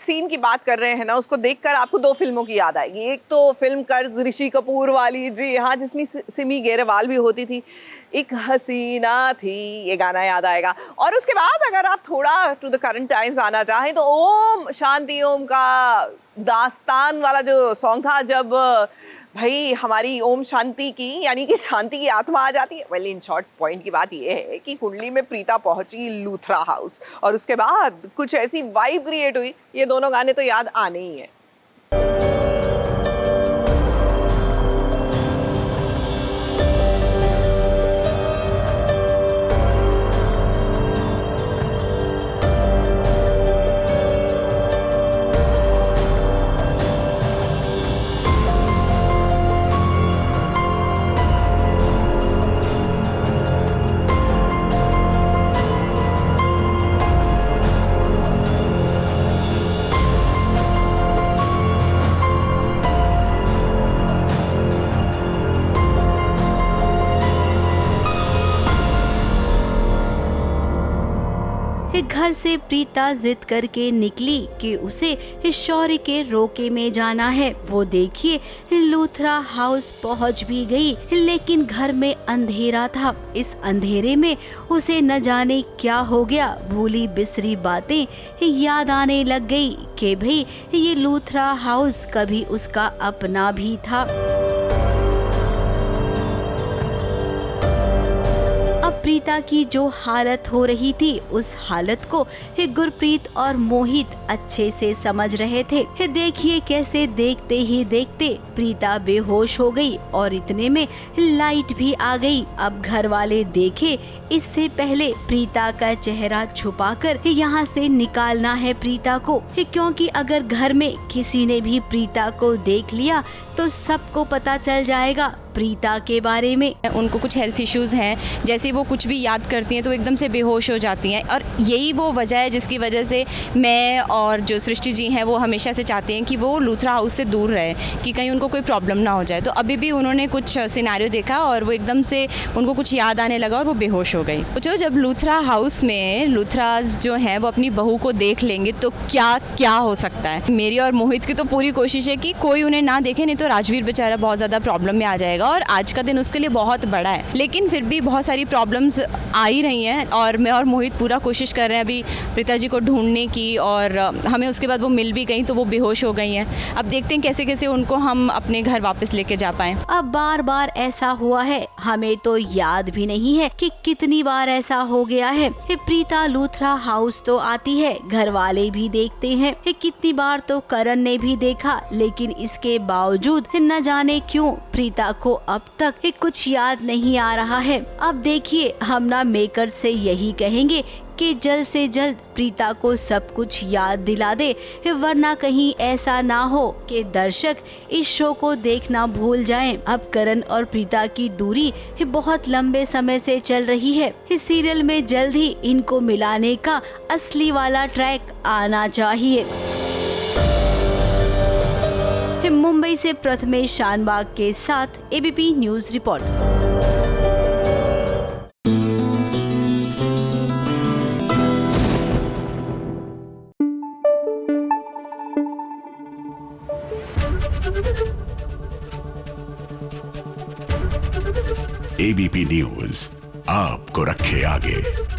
Scene की बात कर रहे हैं ना, उसको देखकर आपको 2 फिल्मों की याद आएगी। एक तो फिल्म कर्ज ऋषि कपूर वाली, जी हाँ, जिसमें सिमी गेरेवाल भी होती थी। एक हसीना थी, ये गाना याद आएगा। और उसके बाद अगर आप थोड़ा टू द करंट टाइम्स आना चाहें तो ओम शांति ओम का दास्तान वाला जो सॉन्ग था, जब भाई हमारी ओम शांति की यानी कि शांति की आत्मा आ जाती है। वेल इन शॉर्ट पॉइंट की बात ये है कि कुंडली में प्रीता पहुंची लूथरा हाउस और उसके बाद कुछ ऐसी वाइब क्रिएट हुई। ये दोनों गाने तो याद आने ही है। घर से प्रीता जिद करके निकली कि उसे शौर्य के रोके में जाना है। वो देखिए लूथरा हाउस पहुंच भी गई, लेकिन घर में अंधेरा था। इस अंधेरे में उसे न जाने क्या हो गया, भूली बिसरी बातें याद आने लग गई कि भाई ये लूथरा हाउस कभी उसका अपना भी था। प्रीता की जो हालत हो रही थी, उस हालत को गुरप्रीत और मोहित अच्छे से समझ रहे थे। देखिए कैसे देखते ही देखते प्रीता बेहोश हो गई और इतने में लाइट भी आ गई। अब घर वाले देखे इससे पहले प्रीता का चेहरा छुपाकर यहाँ से निकालना है प्रीता को, क्योंकि अगर घर में किसी ने भी प्रीता को देख लिया तो सबको पता चल जाएगा प्रीता के बारे में। उनको कुछ हेल्थ इश्यूज हैं, जैसे वो कुछ भी याद करती हैं तो एकदम से बेहोश हो जाती हैं, और यही वो वजह है जिसकी वजह से मैं और जो सृष्टि जी हैं वो हमेशा से चाहते हैं कि वो लूथरा हाउस से दूर रहे, कि कहीं उनको कोई प्रॉब्लम ना हो जाए। तो अभी भी उन्होंने कुछ सिनेरियो देखा और वो एकदम से उनको कुछ याद आने लगा और वो बेहोश हो गई। तो जब लूथरा हाउस में लूथराज जो हैं वो अपनी बहू को देख लेंगे तो क्या क्या हो सकता है। मेरी और मोहित की तो पूरी कोशिश है कि कोई उन्हें ना देखे, नहीं तो राजवीर बेचारा बहुत ज़्यादा प्रॉब्लम में आ जाएगा और आज का दिन उसके लिए बहुत बड़ा है। लेकिन फिर भी बहुत सारी प्रॉब्लम्स आ ही रही हैं और मैं और मोहित पूरा कोशिश कर रहे हैं अभी प्रीता जी को ढूंढने की, और हमें उसके बाद वो मिल भी गई तो वो बेहोश हो गई हैं। अब देखते हैं कैसे कैसे उनको हम अपने घर वापस लेके जा पाएं। अब बार बार ऐसा हुआ है, हमें तो याद भी नहीं है कि कितनी बार ऐसा हो गया है। प्रीता लूथरा हाउस तो आती है, घर वाले भी देखते हैं, कितनी बार तो करण ने भी देखा, लेकिन इसके बावजूद न जाने क्यों प्रीता को अब तक कुछ याद नहीं आ रहा है। अब देखिए हम ना मेकर से यही कहेंगे कि जल्द से जल्द प्रीता को सब कुछ याद दिला दे, वरना कहीं ऐसा ना हो कि दर्शक इस शो को देखना भूल जाएं। अब करण और प्रीता की दूरी बहुत लंबे समय से चल रही है। इस सीरियल में जल्द ही इनको मिलाने का असली वाला ट्रैक आना चाहिए। मुंबई से प्रथमेश शानबाग के साथ ABP news report. ABP news आपको रखे आगे।